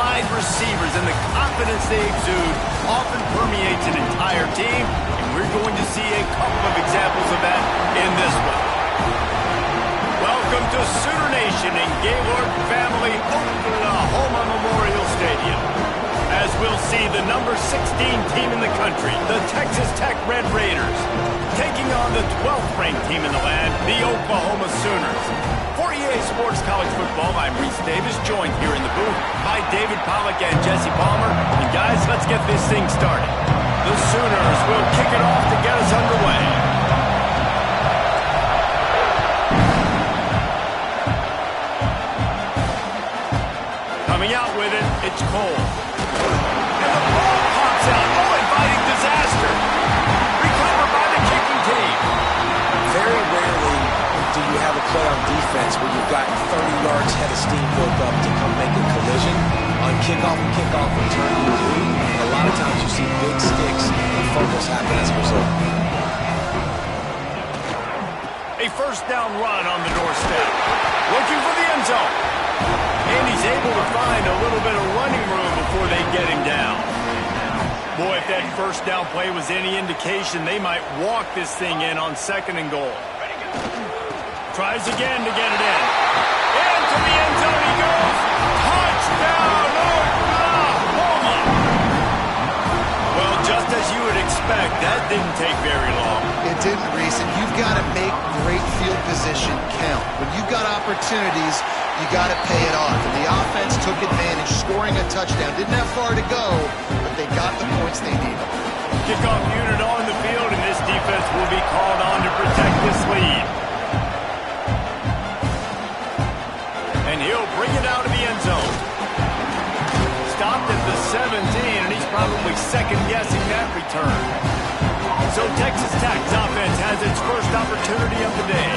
wide receivers and the confidence they exude often permeates an entire team, and we're going to see a couple of examples of that in this one. Welcome to Sooner Nation and Gaylord Family Oklahoma Memorial Stadium. As we'll see the number 16 team in the country, the Texas Tech Red Raiders, taking on the 12th ranked team in the land, the Oklahoma Sooners. For EA Sports College Football, I'm Reese Davis, joined here in the booth by David Pollack and Jesse Palmer. And guys, let's get this thing started. The Sooners will kick it off to get us underway. Coming out with it, it's Cole. And the ball pops out. Oh, inviting disaster. Recovered by the kicking team. Very rarely do you have a play on defense where you've got 30 yards head of steam built up to come make a collision. On kickoff and kickoff return, you do. And a lot of times you see big sticks and fumbles happen as a result. A first down run on the doorstep. Looking for the end zone. And he's able to find a little bit of running room before they get him down. Boy, if that first down play was any indication, they might walk this thing in on 2nd and goal. Tries again to get it in. Into the end zone he goes. Touchdown, Oklahoma! Well, just as you would expect, that didn't take very long. It didn't, Reese, and you've got to make great field position count. When you've got opportunities, you got to pay it off. And the offense took advantage, scoring a touchdown. Didn't have far to go, but they got the points they needed. Kickoff unit on the field, and this defense will be called on to protect this lead. And he'll bring it out of the end zone. Stopped at the 17, and he's probably second-guessing that return. So Texas Tech's offense has its first opportunity of the day.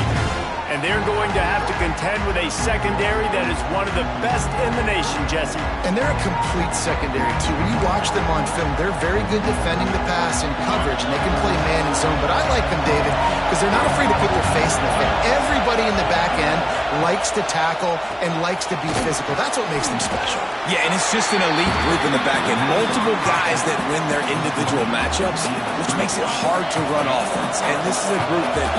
And they're going to have to contend with a secondary that is one of the best in the nation, Jesse. And they're a complete secondary, too. When you watch them on film, they're very good defending the pass and coverage, and they can play man and zone. But I like them, David, because they're not afraid to put their face in the thing. Everybody in the back end likes to tackle and likes to be physical. That's what makes them special. Yeah, and it's just an elite group in the back end. Multiple guys that win their individual matchups, which makes it hard to run offense. And this is a group that,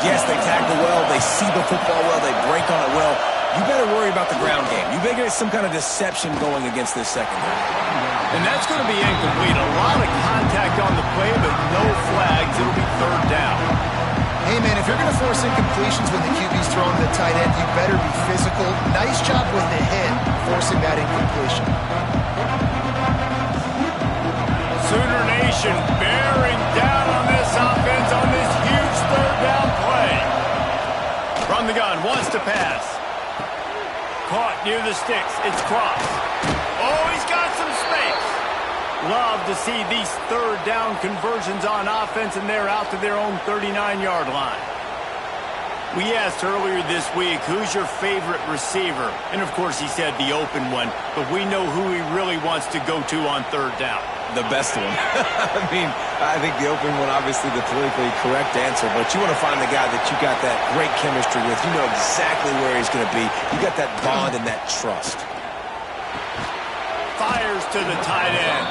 yes, they tackle well, they see the football well, they break on it well. You better worry about the ground game. You better get some kind of deception going against this secondary. And that's going to be incomplete. A lot of contact on the play, but no flags. It'll be 3rd down. Hey, man, if you're going to force incompletions when the QB's throwing to the tight end, you better be physical. Nice job with the hit, forcing that incompletion. Sooner Nation bearing down on this offense on this huge 3rd down play. From the gun, wants to pass. Caught near the sticks. It's Cross. Oh, he's got some space. Love to see these 3rd down conversions on offense, and they're out to their own 39-yard line. We asked earlier this week, who's your favorite receiver? And, of course, he said the open one, but we know who he really wants to go to on 3rd down. The best one. I mean, I think the open one, obviously the politically correct answer, but you want to find the guy that you got that great chemistry with. You know exactly where he's going to be. You got that bond and that trust. Fires to the tight end.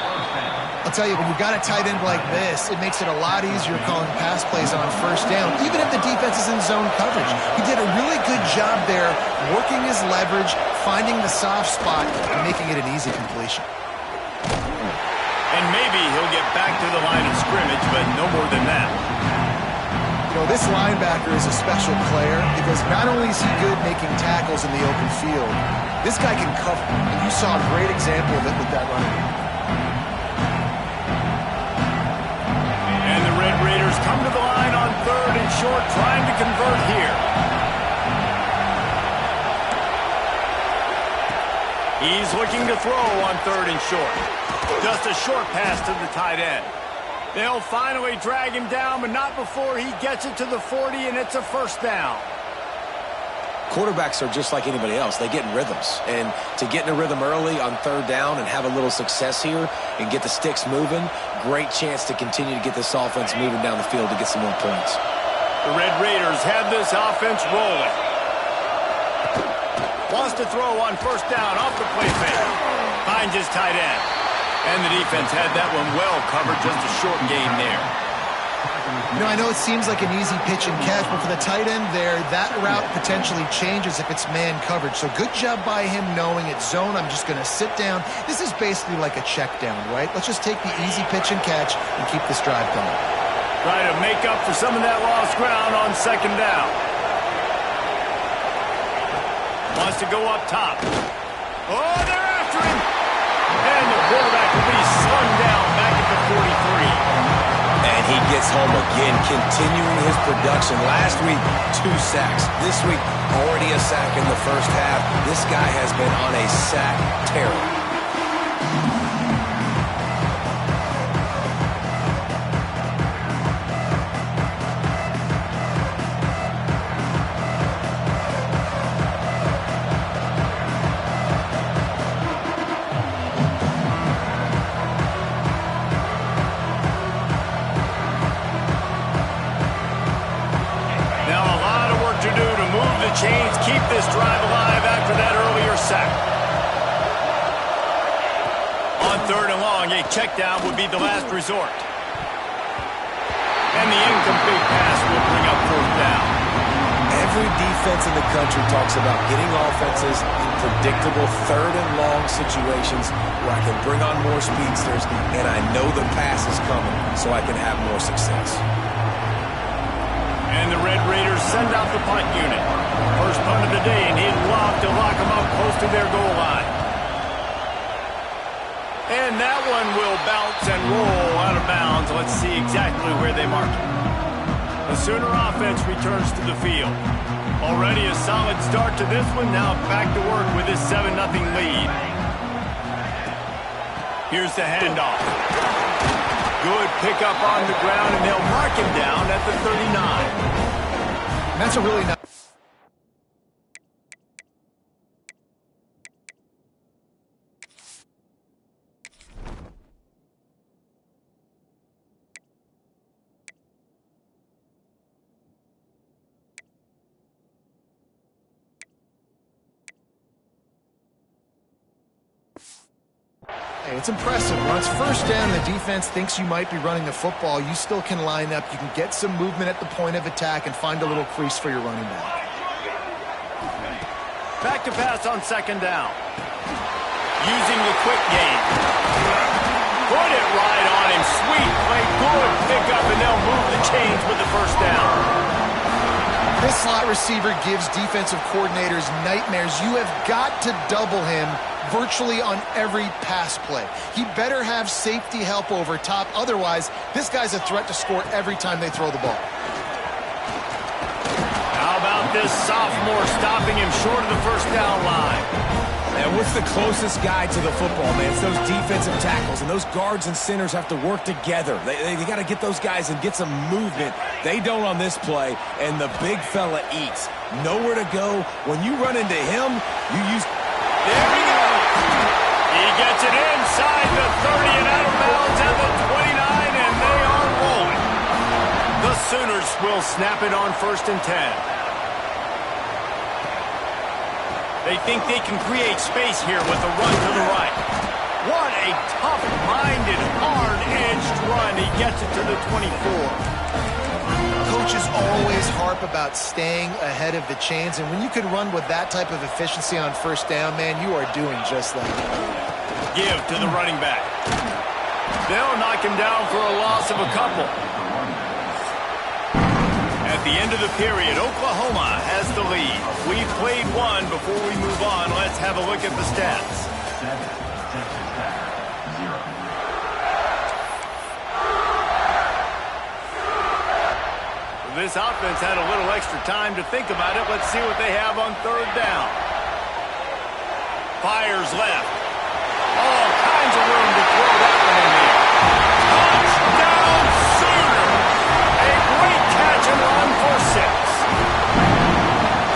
I'll tell you, when you've got a tight end like this, it makes it a lot easier calling pass plays on 1st down, even if the defense is in zone coverage. He did a really good job there, working his leverage, finding the soft spot, and making it an easy completion. And maybe he'll get back to the line of scrimmage, but no more than that. You know, this linebacker is a special player because not only is he good making tackles in the open field, this guy can cover. And you saw a great example of it with that running. And the Red Raiders come to the line on 3rd and short, trying to convert here. He's looking to throw on 3rd and short. Just a short pass to the tight end. They'll finally drag him down, but not before he gets it to the 40, and it's a 1st down. Quarterbacks are just like anybody else. They get in rhythms. And to get in a rhythm early on 3rd down and have a little success here and get the sticks moving, great chance to continue to get this offense moving down the field to get some more points. The Red Raiders have this offense rolling. Wants to throw on 1st down off the play fake. Finds finds his tight end. And the defense had that one well covered, just a short gain there. You know, I know it seems like an easy pitch and catch, but for the tight end there, that route potentially changes if it's man coverage. So good job by him knowing it's zone. I'm just going to sit down. This is basically like a check down, right? Let's just take the easy pitch and catch and keep this drive going. Try to make up for some of that lost ground on second down. Wants to go up top. Oh, they're after him. And the quarterback will be slung down back at the 43. And he gets home again, continuing his production. Last week, 2 sacks. This week, already a sack in the first half. This guy has been on a sack tear. Chains keep this drive alive after that earlier sack. On third and long, a check down would be the last resort. And the incomplete pass will bring up fourth down. Every defense in the country talks about getting offenses in predictable third and long situations where I can bring on more speedsters and I know the pass is coming so I can have more success. And the Red Raiders send out the punt unit. First punt of the day, and he'd love to lock them up close to their goal line. And that one will bounce and roll out of bounds. Let's see exactly where they mark it. The Sooner offense returns to the field. Already a solid start to this one. Now back to work with this 7-0 lead. Here's the handoff. Good pickup on the ground, and they'll mark him down at the 39. That's a really nice... It's impressive. When it's first down, the defense thinks you might be running the football. You still can line up. You can get some movement at the point of attack and find a little crease for your running back. Back to pass on second down. Using the quick game. Put it right on him. Sweet play. Good pickup, and they'll move the chains with the first down. This slot receiver gives defensive coordinators nightmares. You have got to double him virtually on every pass play. He better have safety help over top. Otherwise, this guy's a threat to score every time they throw the ball. How about this sophomore stopping him short of the first down line? And what's the closest guy to the football, man? It's those defensive tackles, and those guards and centers have to work together. They got to get those guys and get some movement. They don't on this play, and the big fella eats. Nowhere to go. When you run into him, you use... There we go! He gets it inside the 30 and out of bounds at the 29, and they are rolling. The Sooners will snap it on 1st and 10. They think they can create space here with a run to the right. What a tough-minded, hard-edged run. He gets it to the 24. Coaches always harp about staying ahead of the chains, and when you can run with that type of efficiency on first down, man, you are doing just that. Give to the running back. They'll knock him down for a loss of a couple. At the end of the period, Oklahoma has the lead. We've played one. Before we move on, let's have a look at the stats. This offense had a little extra time to think about it. Let's see what they have on third down. Fires left. All kinds of room to throw that one in there. Touchdown, Sooner! A great catch and run for 6.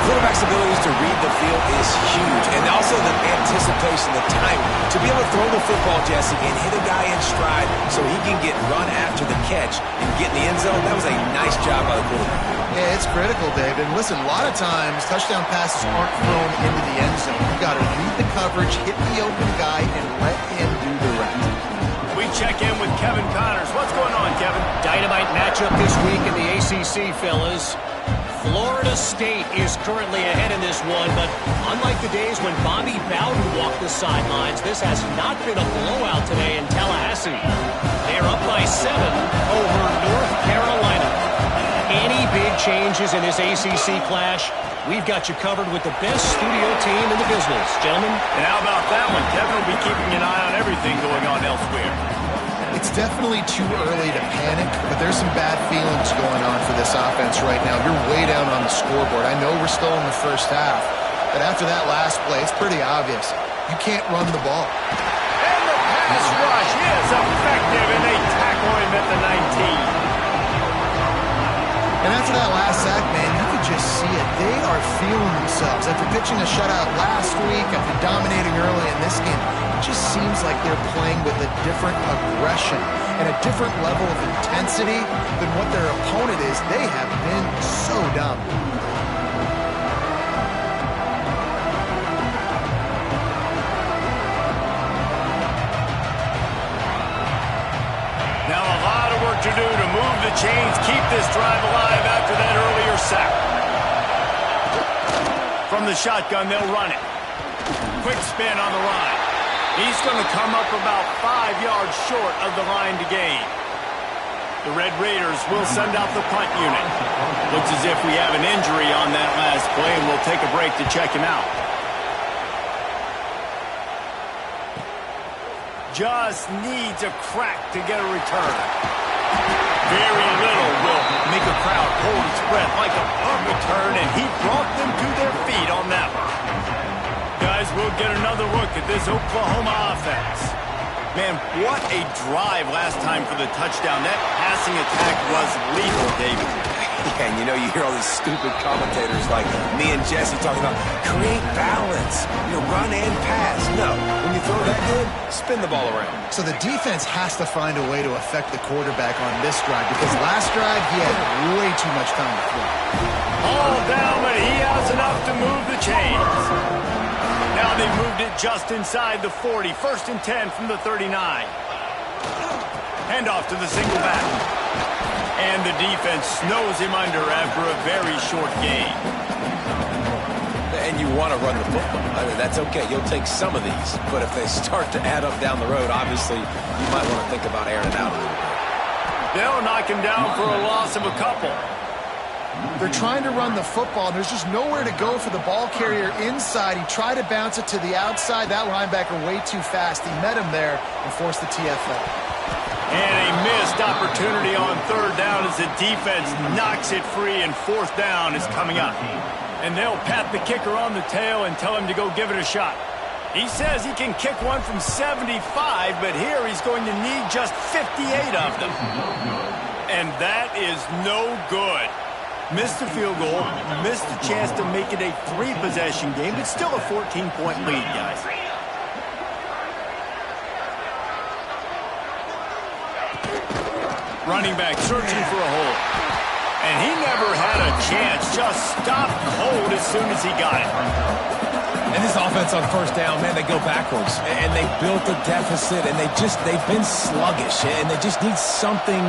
Quarterback's abilities to read the field is huge, and also the anticipation, the time to be able to throw the football, Jesse, and hit a guy in stride so he can get run after the catch and get in the end zone. That was a nice job by the quarterback. Yeah, it's critical, David. And listen, a lot of times touchdown passes aren't thrown into the end zone. You got to read the coverage, hit the open guy, and let matchup this week in the ACC, fellas. Florida State is currently ahead in this one, but unlike the days when Bobby Bowden walked the sidelines, this has not been a blowout today in Tallahassee. They're up by 7 over North Carolina. Any big changes in this ACC clash, we've got you covered with the best studio team in the business, gentlemen. And how about that one? Kevin will be keeping an eye on everything going on elsewhere. It's definitely too early to panic, but there's some bad feelings going on for this offense right now. You're way down on the scoreboard. I know we're still in the first half, but after that last play, it's pretty obvious. You can't run the ball. And the pass rush is effective, and they tackle him at the 19. And after that last sack, man, you could just see it. They are feeling themselves. After pitching a shutout last week, after dominating early in this game, it just seems like they're playing with a different aggression and a different level of intensity than what their opponent is. They have been so dumb. Now a lot of work to do to move the chains, keep this drive alive after that earlier sack. From the shotgun, they'll run it. Quick spin on the run. He's going to come up about 5 yards short of the line to gain. The Red Raiders will send out the punt unit. Looks as if we have an injury on that last play, and we'll take a break to check him out. Just needs a crack to get a return. Very little will make a crowd hold its breath like a punt return, and he brought them to their feet on that one. Guys, we'll get another look at this Oklahoma offense. Man, what a drive last time for the touchdown. That passing attack was lethal, David. Yeah, and you hear all these stupid commentators like me and Jesse talking about create balance, run and pass. No, when you throw that good, spin the ball around. So the defense has to find a way to affect the quarterback on this drive because last drive he had way too much time to throw. All down, but he has enough to move the chains. Now they've moved it just inside the 40. 1st and 10 from the 39. Handoff to the single back. And the defense snows him under after a very short game. And you want to run the football. I mean, that's okay. You'll take some of these. But if they start to add up down the road, obviously, you might want to think about airing it out a little bit. They'll knock him down for a loss of a couple. They're trying to run the football, and there's just nowhere to go for the ball carrier inside. He tried to bounce it to the outside. That linebacker way too fast. He met him there and forced the TFL. And a missed opportunity on 3rd down as the defense knocks it free, and 4th down is coming up. And they'll pat the kicker on the tail and tell him to go give it a shot. He says he can kick one from 75, but here he's going to need just 58 of them. And that is no good. Missed the field goal, missed the chance to make it a 3-possession game, but still a 14-point lead, guys. Running back searching for a hole. And he never had a chance, just stopped cold as soon as he got it. And this offense on 1st down, man, they go backwards. And they built a deficit, and they've been sluggish. And they just need something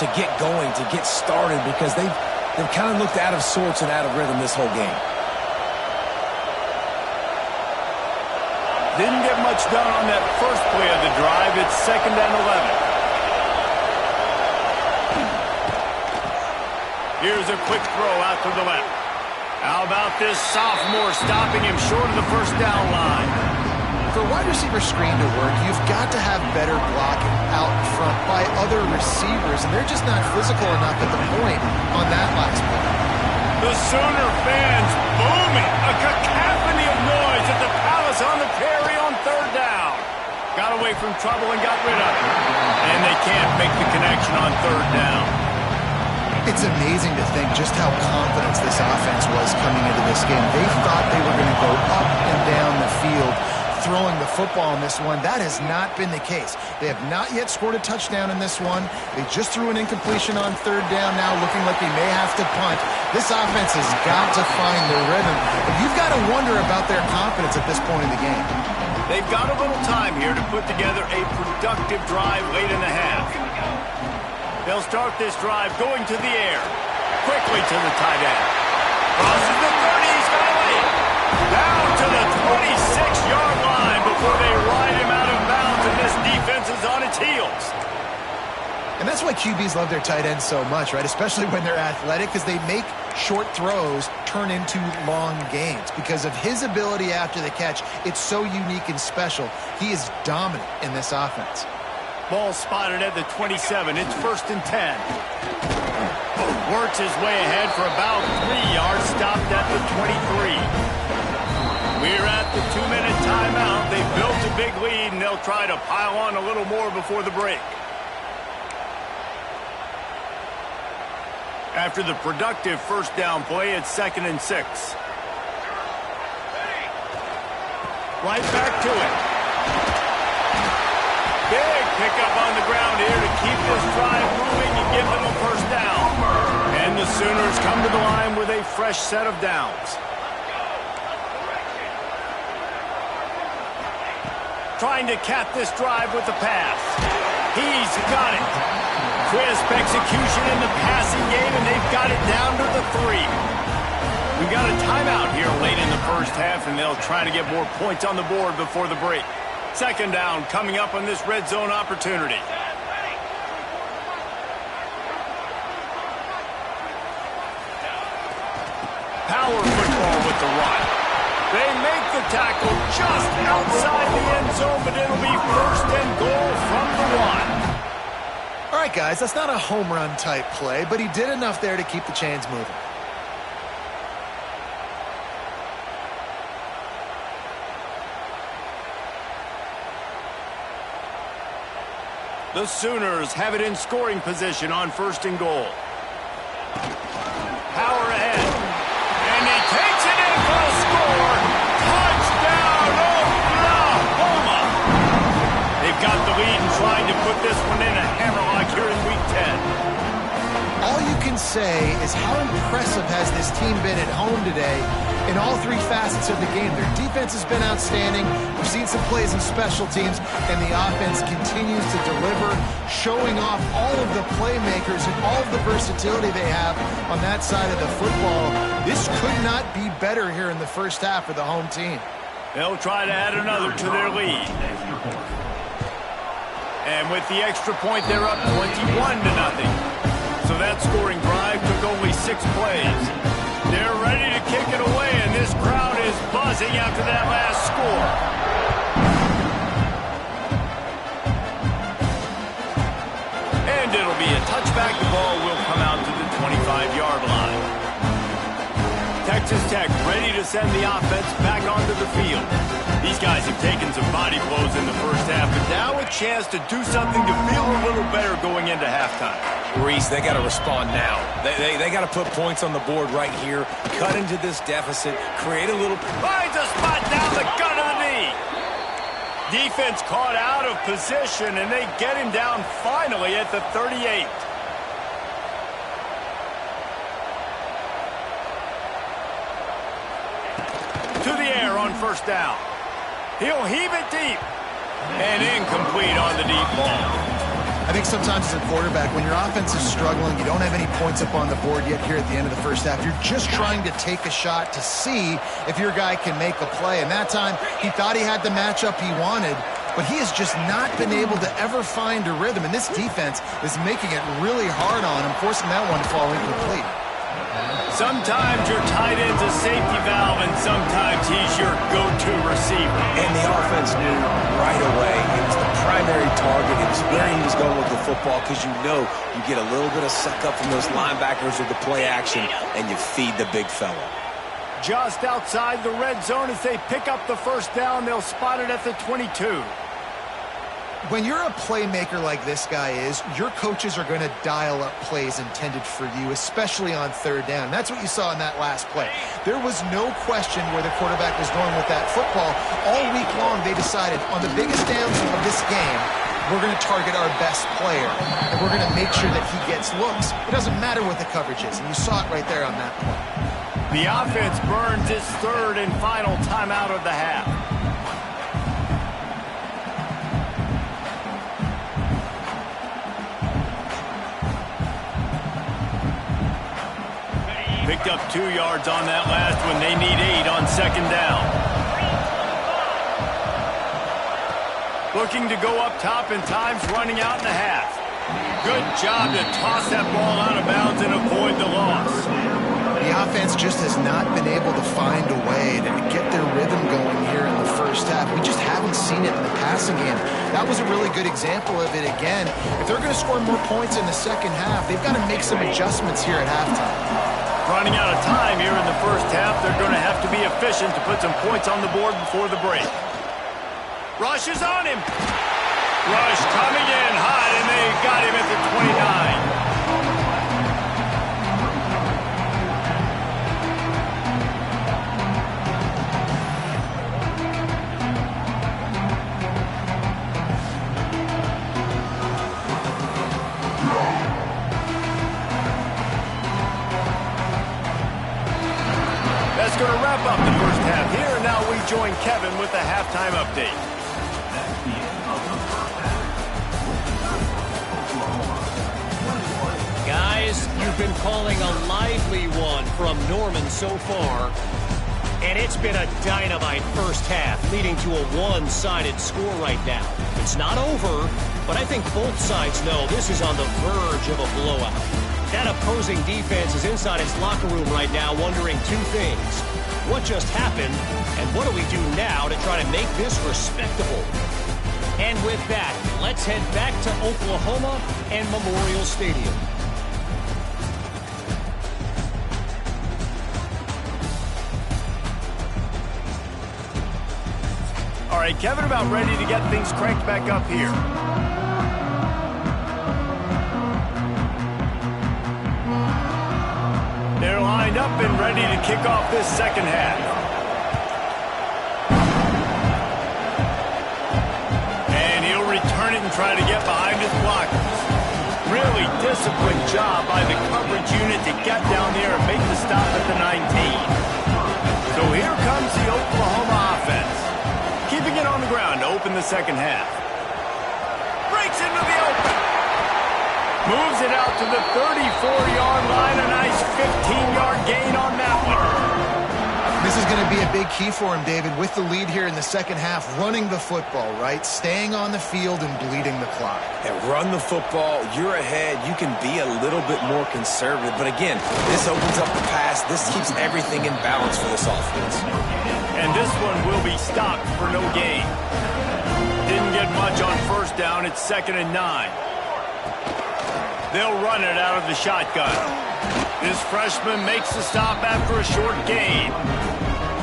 to get going, to get started, because they've kind of looked out of sorts and out of rhythm this whole game. Didn't get much done on that first play of the drive. It's 2nd and 11. Here's a quick throw out to the left. How about this sophomore stopping him short of the 1st down line? For a wide receiver screen to work, you've got to have better blocking out front by other receivers, and they're just not physical enough at the point on that last play. The Sooner fans booming. A cacophony of noise at the Palace on the carry on 3rd down. Got away from trouble and got rid of it. And they can't make the connection on 3rd down. It's amazing to think just how confident this offense was coming into this game. They thought they were going to go up and down the field throwing the football in this one. That has not been the case. They have not yet scored a touchdown in this one. They just threw an incompletion on 3rd down now, looking like they may have to punt. This offense has got to find their rhythm. But you've got to wonder about their confidence at this point in the game. They've got a little time here to put together a productive drive late in the half. They'll start this drive going to the air. Quickly to the tight end. Crosses the 30. He's got to wait. Down to the 26-yard line before they ride him out of bounds, and this defense is on its heels. And that's why QBs love their tight ends so much, right? Especially when they're athletic, because they make short throws turn into long gains. Because of his ability after the catch, it's so unique and special. He is dominant in this offense. Ball spotted at the 27. It's 1st and 10. Works his way ahead for about 3 yards, stopped at the 23. We're at the 2-minute timeout. They've built a big lead, and they'll try to pile on a little more before the break. After the productive first down play, it's 2nd and 6. Right back to it. Big pickup on the ground here to keep this drive moving and give them a first down. And the Sooners come to the line with a fresh set of downs. Trying to cap this drive with the pass. He's got it. Crisp execution in the passing game, and they've got it down to the 3. We've got a timeout here late in the first half, and they'll try to get more points on the board before the break. 2nd down coming up on this red zone opportunity. Power football with the run. They make the tackle just outside the end zone, but it'll be 1st and goal from the 1. All right, guys, that's not a home run type play, but he did enough there to keep the chains moving. The Sooners have it in scoring position on 1st and goal. Power ahead. And he takes it in for a score. Touchdown, Oklahoma! They've got the lead and trying to put this one in a hammerlock here in Week 10. All you can say is how impressive has this team been at home today in all 3 facets of the game. Their defense has been outstanding. We've seen some plays in special teams, and the offense continues to deliver, showing off all of the playmakers and all of the versatility they have on that side of the football. This could not be better here in the first half for the home team. They'll try to add another to their lead. And with the extra point, they're up 21-0. So that scoring drive took only 6 plays. They're ready to kick it away, and this crowd is buzzing after that last score. And it'll be a touchback. The ball will come out to the 25-yard line. Texas Tech ready to send the offense back onto the field. These guys have taken some body blows in the first half, but now a chance to do something to feel a little better going into halftime. Reese, they got to respond now. They got to put points on the board right here, cut into this deficit, create a little... Finds a spot down the gun of the knee. Defense caught out of position, and they get him down finally at the 38. To the air on 1st down. He'll heave it deep. And incomplete on the deep ball. I think sometimes as a quarterback, when your offense is struggling, you don't have any points up on the board yet here at the end of the first half. You're just trying to take a shot to see if your guy can make a play. And that time, he thought he had the matchup he wanted, but he has just not been able to ever find a rhythm. And this defense is making it really hard on him, forcing that one to fall incomplete. Sometimes your tight end's a safety valve, and sometimes he's your go-to receiver. And the offense knew right away it was the primary target. It was where he was going with the football, because you know you get a little bit of suck up from those linebackers with the play action, and you feed the big fella. Just outside the red zone as they pick up the first down. They'll spot it at the 22. When you're a playmaker like this guy is, your coaches are going to dial up plays intended for you, especially on 3rd down. That's what you saw in that last play. There was no question where the quarterback was going with that football. All week long, they decided on the biggest downs of this game, we're going to target our best player, and we're going to make sure that he gets looks. It doesn't matter what the coverage is, and you saw it right there on that play. The offense burns its 3rd and final timeout of the half. picked up 2 yards on that last one. They need 8 on second down. Looking to go up top, and time's running out in the half. Good job to toss that ball out of bounds and avoid the loss. The offense just has not been able to find a way to get their rhythm going here in the first half. We just haven't seen it in the passing game. That was a really good example of it again. If they're going to score more points in the second half, they've got to make some adjustments here at halftime. Running out of time here in the first half, they're going to have to be efficient to put some points on the board before the break. Rush is on him. Rush coming in hot, and they got him at the 29. That's going to wrap up the first half here, and now we join Kevin with the halftime update. Guys, you've been calling a lively one from Norman so far, and it's been a dynamite first half, leading to a one-sided score right now. It's not over, but I think both sides know this is on the verge of a blowout. That opposing defense is inside its locker room right now wondering 2 things. What just happened, and what do we do now to try to make this respectable? And with that, let's head back to Oklahoma and Memorial Stadium. All right, Kevin, about ready to get things cranked back up here. They're lined up and ready to kick off this second half. And he'll return it and try to get behind his blockers. Really disciplined job by the coverage unit to get down there and make the stop at the 19. So here comes the Oklahoma offense. Keeping it on the ground to open the second half. Breaks into the open. Moves it out to the 34-yard line. A nice 15-yard gain on that one. This is going to be a big key for him, David, with the lead here in the second half, running the football, right? Staying on the field and bleeding the clock. And run the football, you're ahead, you can be a little bit more conservative. But again, this opens up the pass. This keeps everything in balance for this offense. And this one will be stopped for no gain. Didn't get much on first down. It's 2nd and 9. They'll run it out of the shotgun. This freshman makes the stop after a short gain.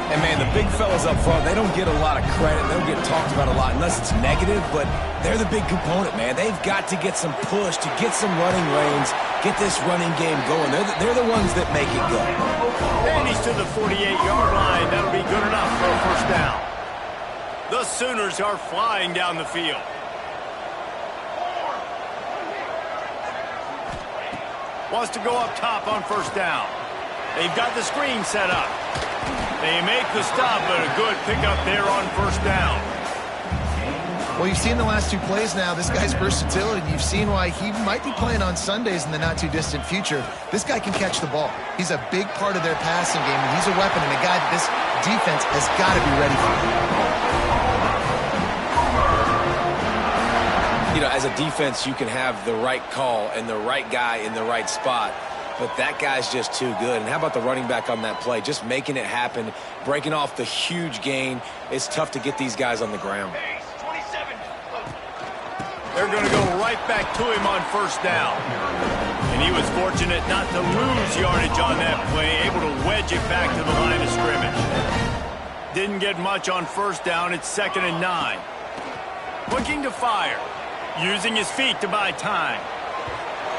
And, man, the big fellas up front, they don't get a lot of credit. They don't get talked about a lot unless it's negative, but they're the big component, man. They've got to get some push, to get some running lanes, get this running game going. They're the ones that make it go. And he's to the 48-yard line. That'll be good enough for a first down. The Sooners are flying down the field. Wants to go up top on first down. They've got the screen set up. They make the stop, but a good pickup there on first down. Well, you've seen the last 2 plays now. This guy's versatility. You've seen why he might be playing on Sundays in the not-too-distant future. This guy can catch the ball. He's a big part of their passing game, and he's a weapon and a guy that this defense has got to be ready for. You know, as a defense, you can have the right call and the right guy in the right spot, but that guy's just too good. And how about the running back on that play? Just making it happen, breaking off the huge gain. It's tough to get these guys on the ground. They're going to go right back to him on first down. And he was fortunate not to lose yardage on that play, able to wedge it back to the line of scrimmage. Didn't get much on first down. It's 2nd and 9. Looking to fire. Using his feet to buy time.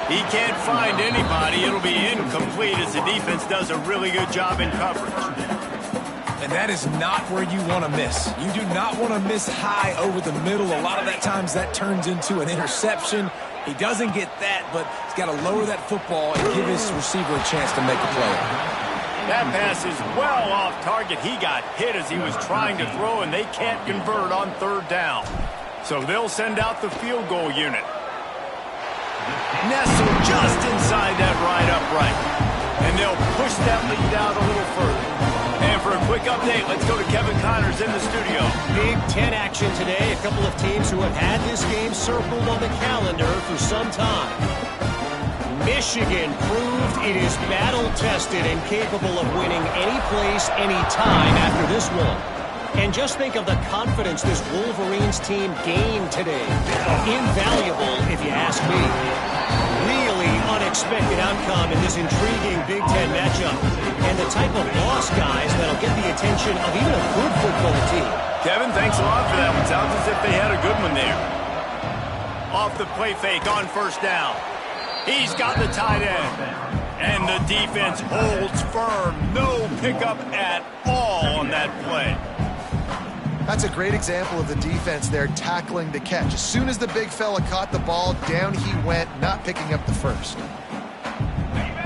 He can't find anybody. It'll be incomplete as the defense does a really good job in coverage. And that is not where you want to miss. You do not want to miss high over the middle. A lot of that times that turns into an interception. He doesn't get that, but he's got to lower that football and give his receiver a chance to make a play. That pass is well off target. He got hit as he was trying to throw, and they can't convert on third down. So they'll send out the field goal unit. Nestled just inside that right upright. And they'll push that lead out a little further. And for a quick update, let's go to Kevin Connors in the studio. Big Ten action today. A couple of teams who have had this game circled on the calendar for some time. Michigan proved it is battle-tested and capable of winning any place, any time after this one. And just think of the confidence this Wolverines team gained today. Invaluable, if you ask me. Really unexpected outcome in this intriguing Big Ten matchup. And the type of loss, guys, that'll get the attention of even a good football team. Kevin, thanks a lot for that one. Sounds as if they had a good one there. Off the play fake on first down. He's got the tight end. And the defense holds firm. No pickup at all on that play. That's a great example of the defense there tackling the catch. As soon as the big fella caught the ball, down he went, not picking up the first.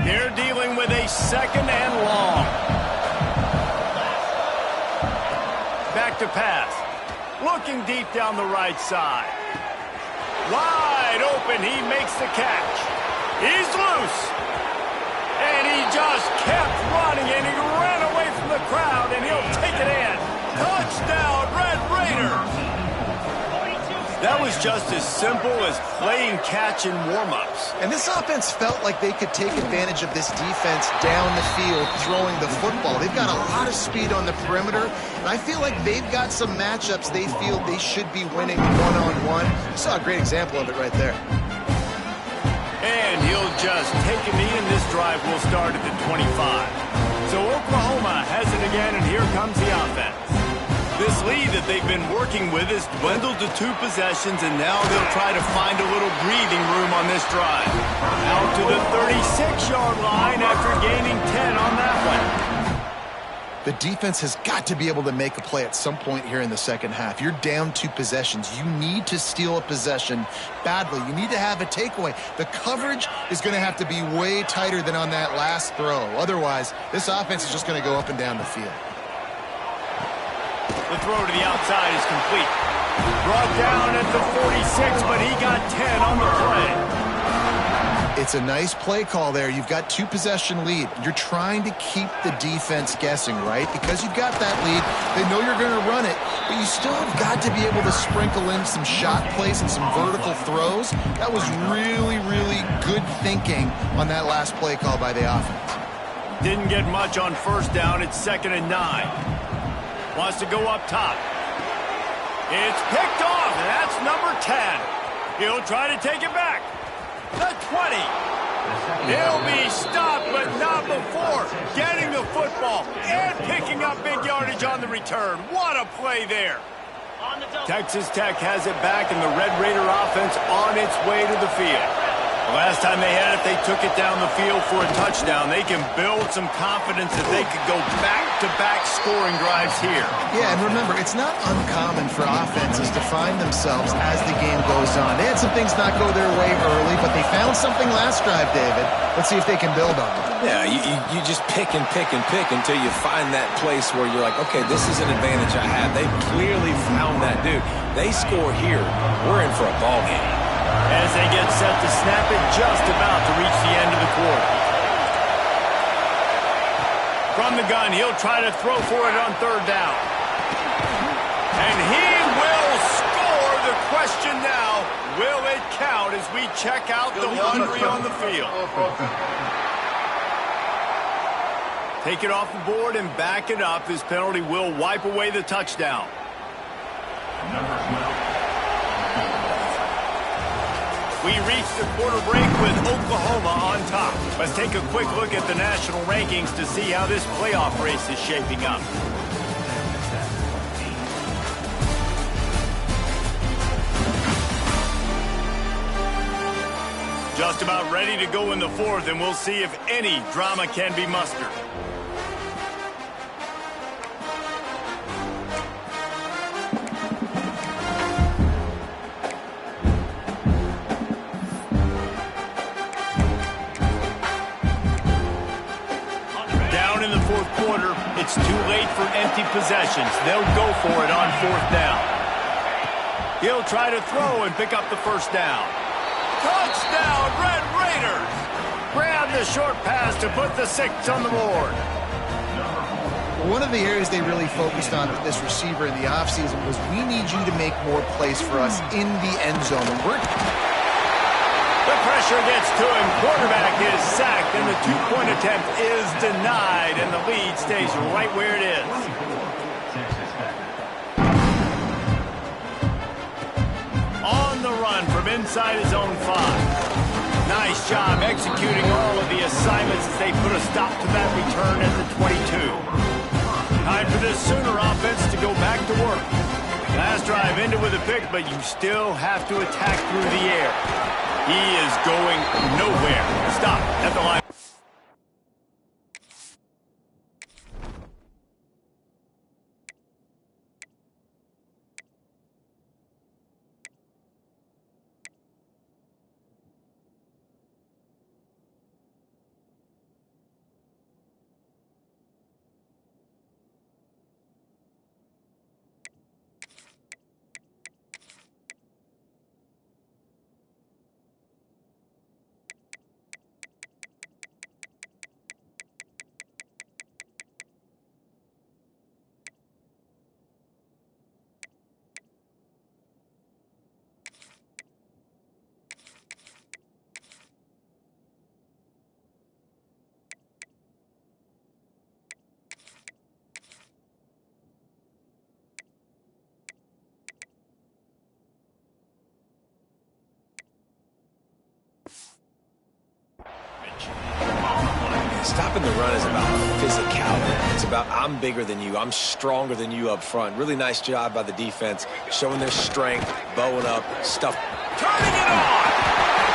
They're dealing with a second and long. Back to pass. Looking deep down the right side. Wide open, he makes the catch. He's loose. And he just kept running, and he ran away from the crowd, and he'll take it in. Touchdown, Red Raiders! That was just as simple as playing catch in warm-ups. And this offense felt like they could take advantage of this defense down the field, throwing the football. They've got a lot of speed on the perimeter, and I feel like they've got some matchups they feel they should be winning one-on-one. Saw a great example of it right there. And he'll just take a knee, and this drive will start at the 25. So Oklahoma has it again, and here comes the offense. This lead that they've been working with has dwindled to 2 possessions, and now they'll try to find a little breathing room on this drive. Out to the 36-yard line after gaining 10 on that one. The defense has got to be able to make a play at some point here in the second half. You're down 2 possessions. You need to steal a possession badly. You need to have a takeaway. The coverage is going to have to be way tighter than on that last throw. Otherwise, this offense is just going to go up and down the field. The throw to the outside is complete. Brought down at the 46, but he got 10 on the play. It's a nice play call there. You've got 2 possession lead. You're trying to keep the defense guessing, right? Because you've got that lead. They know you're going to run it, but you still have got to be able to sprinkle in some shot plays and some vertical throws. That was really, really good thinking on that last play call by the offense. Didn't get much on first down. It's 2nd and 9. Wants to go up top. It's picked off, and that's number 10. He'll try to take it back. The 20. He'll be stopped, but not before getting the football and picking up big yardage on the return. What a play there. Texas Tech has it back, and the Red Raider offense on its way to the field. The last time they had it, they took it down the field for a touchdown. They can build some confidence that they could go back-to-back scoring drives here. Yeah, and remember, it's not uncommon for offenses to find themselves as the game goes on. They had some things not go their way early, but they found something last drive, David. Let's see if they can build on it. Yeah, you just pick and pick and pick until you find that place where you're like, okay, this is an advantage I have. They clearly found that dude. They score here, we're in for a ball game. As they get set to snap it, just about to reach the end of the quarter. From the gun, he'll try to throw for it on 3rd down. And he will score. The question now, will it count as we check out the laundry on the field? Take it off the board and back it up. This penalty will wipe away the touchdown. Number 12. We reach the quarter break with Oklahoma on top. Let's take a quick look at the national rankings to see how this playoff race is shaping up. Just about ready to go in the 4th, and we'll see if any drama can be mustered. It's too late for empty possessions. They'll go for it on 4th down. He'll try to throw and pick up the 1st down. Touchdown, Red Raiders! Grab the short pass to put the 6 on the board. One of the areas they really focused on with this receiver in the offseason was we need you to make more plays for us in the end zone. And the pressure gets to him. Quarterback is sacked, and the 2-point attempt is denied, and the lead stays right where it is. On the run from inside his own 5. Nice job executing all of the assignments as they put a stop to that return at the 22. Time for this Sooner offense to go back to work. Last drive ended with a pick, but you still have to attack through the air. He is going nowhere. Stop at the line. Stopping the run is about physicality. It's about I'm bigger than you. I'm stronger than you up front. Really nice job by the defense, showing their strength, bowing up, stuff. Turning it on!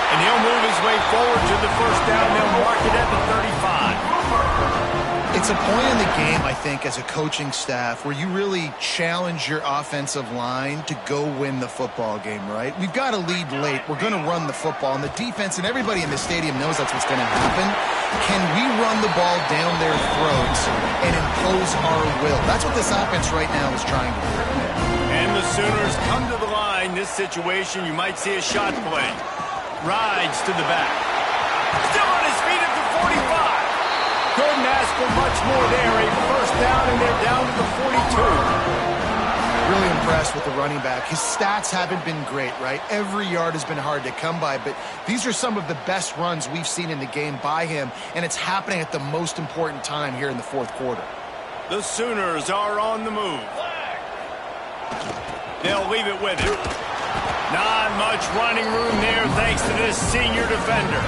And he'll move his way forward to the first down. They'll mark it at the 35. It's a point in the game, I think, as a coaching staff where you really challenge your offensive line to go win the football game, right? We've got to lead late. We're going to run the football, and the defense and everybody in the stadium knows that's what's going to happen. Can we run the ball down their throats and impose our will? That's what this offense right now is trying to do. And the Sooners come to the line. This situation, you might see a shot play. Rides to the back. Still on his feet at the 45. Couldn't ask for much more there. A first down, and they're down to the 42. Really impressed with the running back. His stats haven't been great, right? Every yard has been hard to come by, but these are some of the best runs we've seen in the game by him, and it's happening at the most important time here in the fourth quarter. The Sooners are on the move. They'll leave it with him. Not much running room there thanks to this senior defender.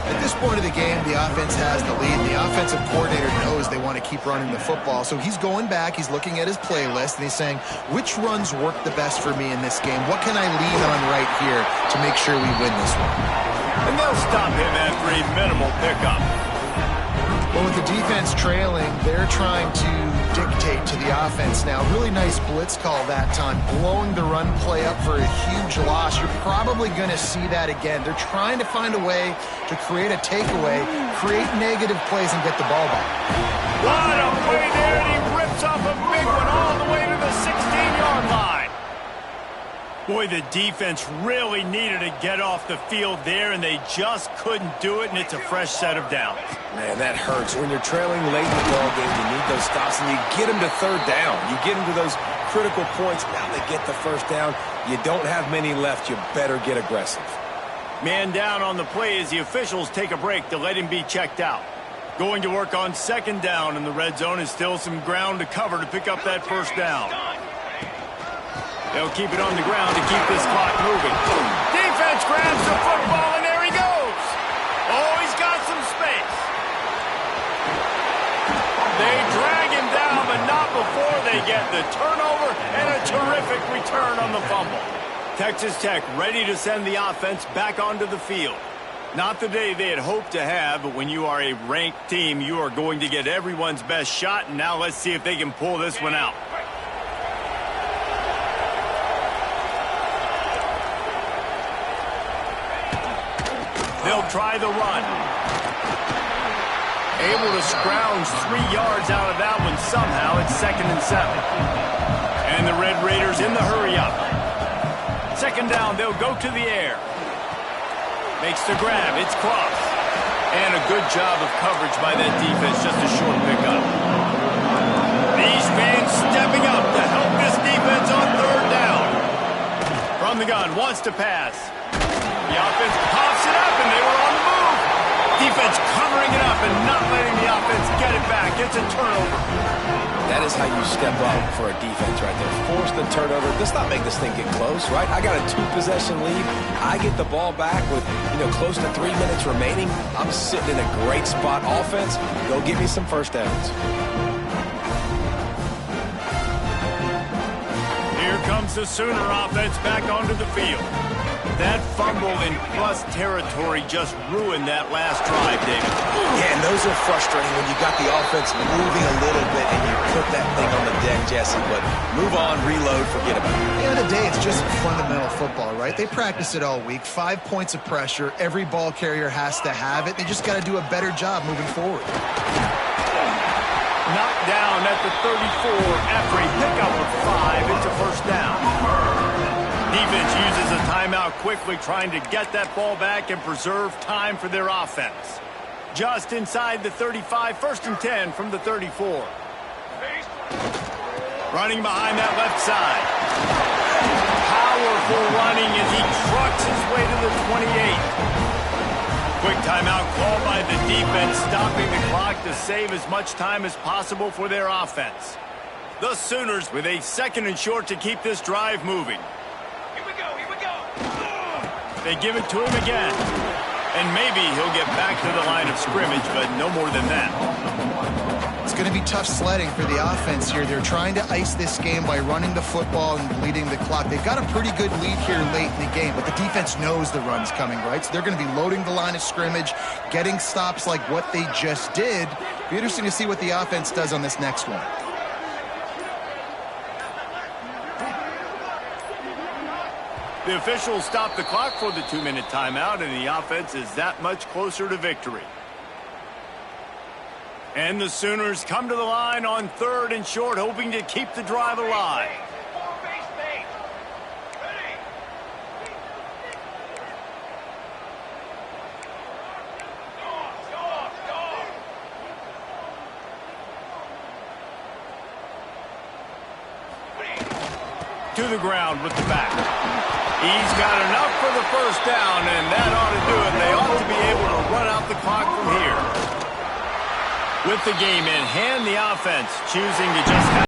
At this point of the game, the offense has the lead. The offensive coordinator knows they want to keep running the football. So he's going back, he's looking at his playlist, and he's saying, which runs work the best for me in this game? What can I lean on right here to make sure we win this one? And they'll stop him after a minimal pickup. Well, with the defense trailing, they're trying to dictate to the offense now. Really nice blitz call that time, blowing the run play up for a huge loss. You're probably going to see that again. They're trying to find a way to create a takeaway, create negative plays, and get the ball back. What a play there, and he rips off a big one all the way to the 16-yard line. Boy, the defense really needed to get off the field there, and they just couldn't do it, and it's a fresh set of downs. Man, that hurts. When you're trailing late in the ball game, you need those stops, and you get them to third down. You get them to those critical points. Now they get the first down. You don't have many left. You better get aggressive. Man down on the play as the officials take a break to let him be checked out. Going to work on second down in the red zone is still some ground to cover to pick up that first down. They'll keep it on the ground to keep this clock moving. Defense grabs the football, and there he goes. Oh, he's got some space. They drag him down, but not before they get the turnover and a terrific return on the fumble. Texas Tech ready to send the offense back onto the field. Not the day they had hoped to have, but when you are a ranked team, you are going to get everyone's best shot, and now let's see if they can pull this one out. They'll try the run. Able to scrounge 3 yards out of that one somehow. It's 2nd and 7. And the Red Raiders in the hurry up. Second down, they'll go to the air. Makes the grab. It's Cross. And a good job of coverage by that defense, just a short pickup. These fans stepping up to help this defense on third down. From the gun, wants to pass. The offense pops it up, and they were on the move. Defense covering it up and not letting the offense get it back. It's a turnover. That is how you step up for a defense right there. Force the turnover. Let's not make this thing get close, right? I got a 2-possession lead. I get the ball back with, close to 3 minutes remaining. I'm sitting in a great spot. Offense, go get me some first downs. Here comes the Sooner offense back onto the field. That fumble in plus territory just ruined that last drive, David. Yeah, and those are frustrating when you got the offense moving a little bit and you put that thing on the deck, Jesse. But move on, reload, forget about it. At the end of the day, it's just fundamental football, right? They practice it all week. 5 points of pressure. Every ball carrier has to have it. They just got to do a better job moving forward. Knocked down at the 34 after a pickup of 5. It's a first down. Defense uses a timeout quickly, trying to get that ball back and preserve time for their offense. Just inside the 35, 1st and 10 from the 34. Running behind that left side. Powerful running as he trucks his way to the 28. Quick timeout called by the defense, stopping the clock to save as much time as possible for their offense. The Sooners with a 2nd and short to keep this drive moving. They give it to him again. And maybe he'll get back to the line of scrimmage, but no more than that. It's going to be tough sledding for the offense here. They're trying to ice this game by running the football and leading the clock. They've got a pretty good lead here late in the game, but the defense knows the run's coming, right? So they're going to be loading the line of scrimmage, getting stops like what they just did. It'll be interesting to see what the offense does on this next one. The officials stop the clock for the 2-minute timeout, and the offense is that much closer to victory. And the Sooners come to the line on 3rd and short, hoping to keep the drive alive. To the ground with the back. He's got enough for the first down, and that ought to do it. They ought to be able to run out the clock from here. With the game in hand, the offense choosing to just have